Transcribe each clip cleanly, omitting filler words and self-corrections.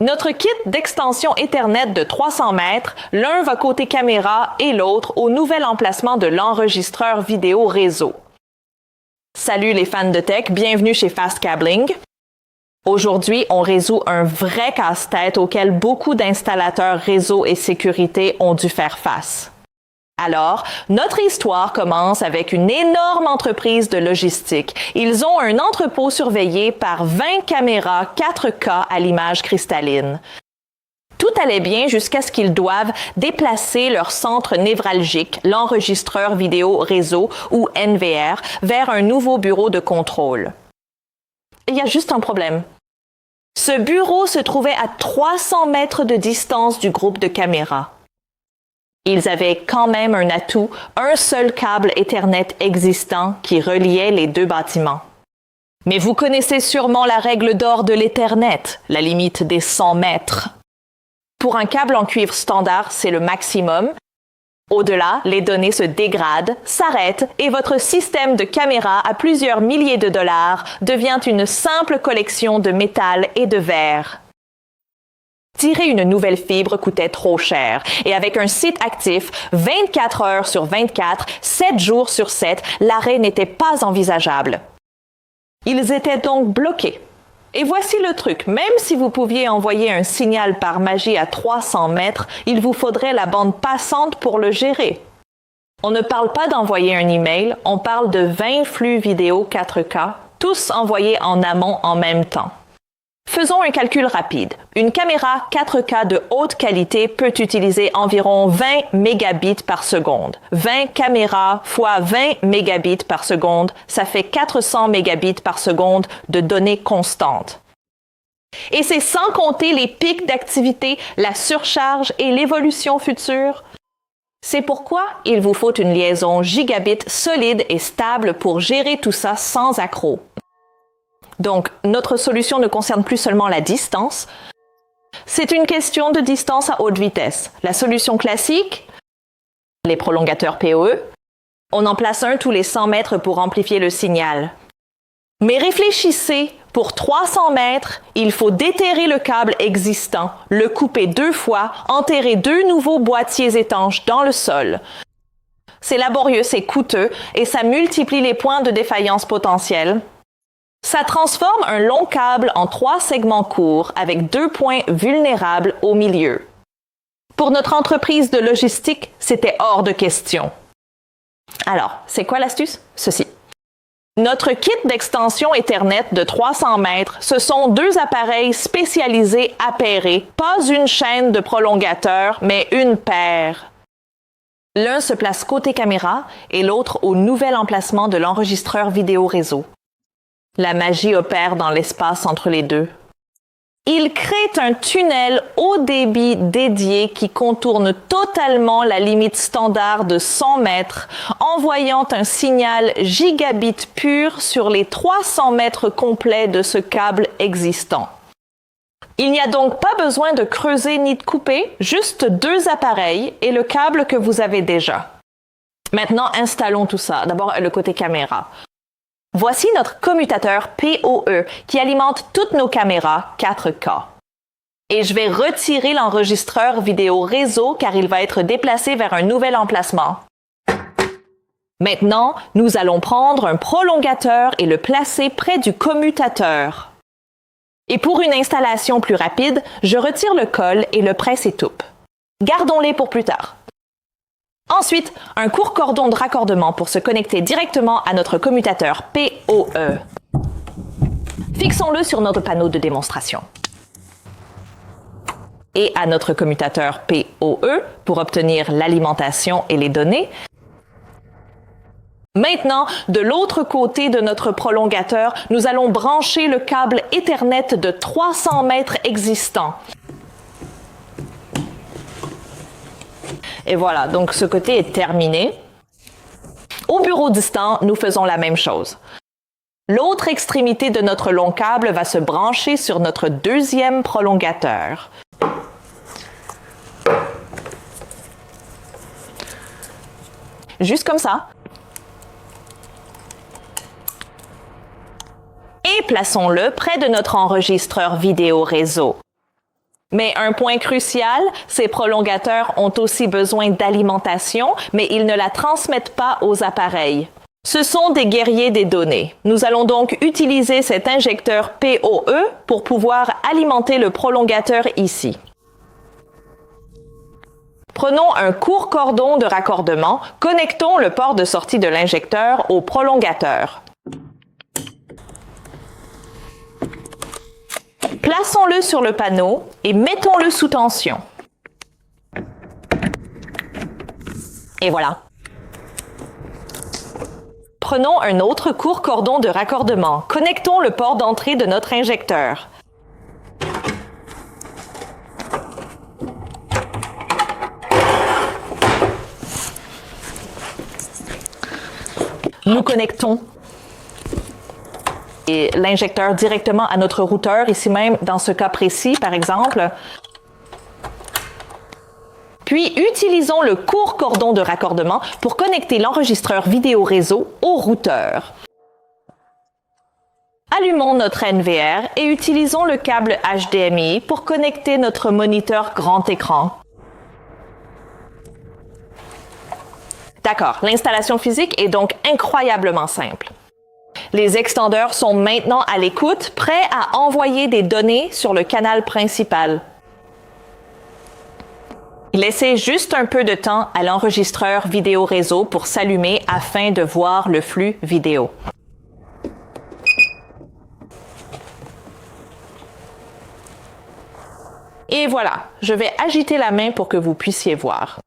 Notre kit d'extension Ethernet de 300 mètres, l'un va côté caméra et l'autre au nouvel emplacement de l'enregistreur vidéo réseau. Salut les fans de tech, bienvenue chez Fast Cabling. Aujourd'hui, on résout un vrai casse-tête auquel beaucoup d'installateurs réseau et sécurité ont dû faire face. Alors, notre histoire commence avec une énorme entreprise de logistique. Ils ont un entrepôt surveillé par 20 caméras 4K à l'image cristalline. Tout allait bien jusqu'à ce qu'ils doivent déplacer leur centre névralgique, l'enregistreur vidéo réseau ou NVR, vers un nouveau bureau de contrôle. Il y a juste un problème. Ce bureau se trouvait à 300 mètres de distance du groupe de caméras. Ils avaient quand même un atout, un seul câble Ethernet existant qui reliait les deux bâtiments. Mais vous connaissez sûrement la règle d'or de l'Ethernet, la limite des 100 mètres. Pour un câble en cuivre standard, c'est le maximum. Au-delà, les données se dégradent, s'arrêtent et votre système de caméra à plusieurs milliers de dollars devient une simple collection de métal et de verre. Tirer une nouvelle fibre coûtait trop cher et avec un site actif 24 heures sur 24, 7 jours sur 7, l'arrêt n'était pas envisageable. Ils étaient donc bloqués. Et voici le truc, même si vous pouviez envoyer un signal par magie à 300 mètres, il vous faudrait la bande passante pour le gérer. On ne parle pas d'envoyer un email, on parle de 20 flux vidéo 4K, tous envoyés en amont en même temps. Faisons un calcul rapide. Une caméra 4K de haute qualité peut utiliser environ 20 mégabits par seconde. 20 caméras fois 20 mégabits par seconde, ça fait 400 mégabits par seconde de données constantes. Et c'est sans compter les pics d'activité, la surcharge et l'évolution future. C'est pourquoi il vous faut une liaison gigabit solide et stable pour gérer tout ça sans accroc. Donc, notre solution ne concerne plus seulement la distance. C'est une question de distance à haute vitesse. La solution classique, les prolongateurs PoE, on en place un tous les 100 mètres pour amplifier le signal. Mais réfléchissez, pour 300 mètres, il faut déterrer le câble existant, le couper 2 fois, enterrer 2 nouveaux boîtiers étanches dans le sol. C'est laborieux, c'est coûteux et ça multiplie les points de défaillance potentiels. Ça transforme un long câble en 3 segments courts avec 2 points vulnérables au milieu. Pour notre entreprise de logistique, c'était hors de question. Alors, c'est quoi l'astuce? Ceci. Notre kit d'extension Ethernet de 300 mètres, ce sont 2 appareils spécialisés appairés, pas une chaîne de prolongateurs, mais une paire. L'un se place côté caméra et l'autre au nouvel emplacement de l'enregistreur vidéo réseau. La magie opère dans l'espace entre les deux. Il crée un tunnel haut débit dédié qui contourne totalement la limite standard de 100 mètres, envoyant un signal gigabit pur sur les 300 mètres complets de ce câble existant. Il n'y a donc pas besoin de creuser ni de couper, juste 2 appareils et le câble que vous avez déjà. Maintenant, installons tout ça. D'abord, le côté caméra. Voici notre commutateur PoE qui alimente toutes nos caméras 4K. Et je vais retirer l'enregistreur vidéo réseau car il va être déplacé vers un nouvel emplacement. Maintenant, nous allons prendre un prolongateur et le placer près du commutateur. Et pour une installation plus rapide, je retire le col et le presse étoupe. Gardons-les pour plus tard. Ensuite, un court cordon de raccordement pour se connecter directement à notre commutateur PoE. Fixons-le sur notre panneau de démonstration. Et à notre commutateur PoE pour obtenir l'alimentation et les données. Maintenant, de l'autre côté de notre prolongateur, nous allons brancher le câble Ethernet de 300 mètres existant. Et voilà, donc ce côté est terminé. Au bureau distant, nous faisons la même chose. L'autre extrémité de notre long câble va se brancher sur notre deuxième prolongateur. Juste comme ça. Et plaçons-le près de notre enregistreur vidéo réseau. Mais un point crucial, ces prolongateurs ont aussi besoin d'alimentation, mais ils ne la transmettent pas aux appareils. Ce sont des guerriers des données. Nous allons donc utiliser cet injecteur PoE pour pouvoir alimenter le prolongateur ici. Prenons un court cordon de raccordement, connectons le port de sortie de l'injecteur au prolongateur. Plaçons-le sur le panneau et mettons-le sous tension. Et voilà. Prenons un autre court cordon de raccordement. Connectons le port d'entrée de notre injecteur. Nous connectons l'injecteur directement à notre routeur, ici même dans ce cas précis par exemple. Puis utilisons le court cordon de raccordement pour connecter l'enregistreur vidéo réseau au routeur. Allumons notre NVR et utilisons le câble HDMI pour connecter notre moniteur grand écran. D'accord, l'installation physique est donc incroyablement simple. Les extendeurs sont maintenant à l'écoute, prêts à envoyer des données sur le canal principal. Laissez juste un peu de temps à l'enregistreur vidéo réseau pour s'allumer afin de voir le flux vidéo. Et voilà, je vais agiter la main pour que vous puissiez voir.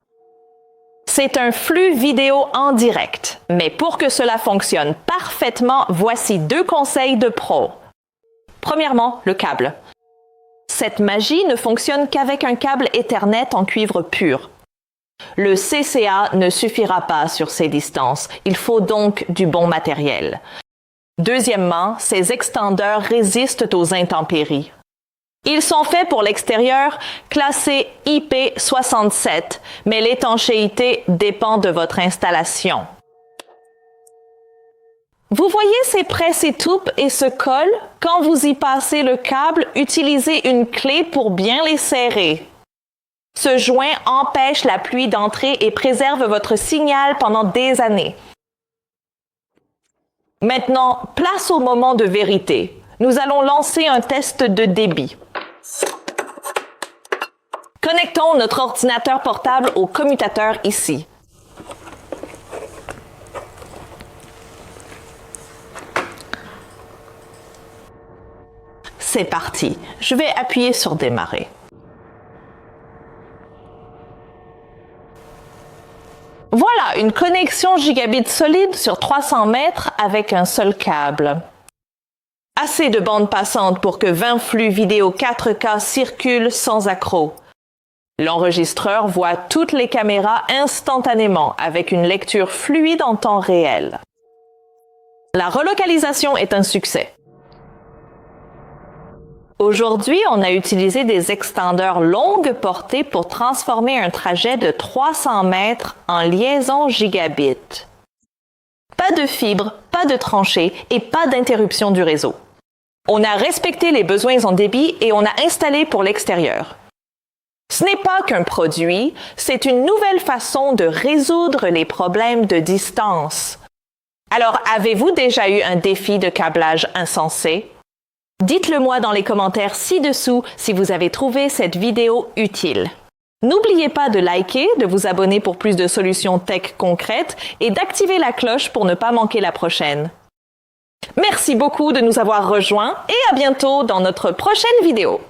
C'est un flux vidéo en direct, mais pour que cela fonctionne parfaitement, voici 2 conseils de pro. Premièrement, le câble. Cette magie ne fonctionne qu'avec un câble Ethernet en cuivre pur. Le CCA ne suffira pas sur ces distances, il faut donc du bon matériel. Deuxièmement, ces extendeurs résistent aux intempéries. Ils sont faits pour l'extérieur, classés IP67, mais l'étanchéité dépend de votre installation. Vous voyez ces presse-étoupes et ce col? Quand vous y passez le câble, utilisez une clé pour bien les serrer. Ce joint empêche la pluie d'entrer et préserve votre signal pendant des années. Maintenant, place au moment de vérité. Nous allons lancer un test de débit. Connectons notre ordinateur portable au commutateur ici. C'est parti. Je vais appuyer sur démarrer. Voilà, une connexion gigabit solide sur 300 mètres avec un seul câble. Assez de bande passante pour que 20 flux vidéo 4K circulent sans accroc. L'enregistreur voit toutes les caméras instantanément avec une lecture fluide en temps réel. La relocalisation est un succès. Aujourd'hui, on a utilisé des extendeurs longue portée pour transformer un trajet de 300 mètres en liaison gigabit. Pas de fibre, pas de tranchée et pas d'interruption du réseau. On a respecté les besoins en débit et on a installé pour l'extérieur. Ce n'est pas qu'un produit, c'est une nouvelle façon de résoudre les problèmes de distance. Alors, avez-vous déjà eu un défi de câblage insensé? Dites-le moi dans les commentaires ci-dessous si vous avez trouvé cette vidéo utile. N'oubliez pas de liker, de vous abonner pour plus de solutions tech concrètes et d'activer la cloche pour ne pas manquer la prochaine. Merci beaucoup de nous avoir rejoints et à bientôt dans notre prochaine vidéo.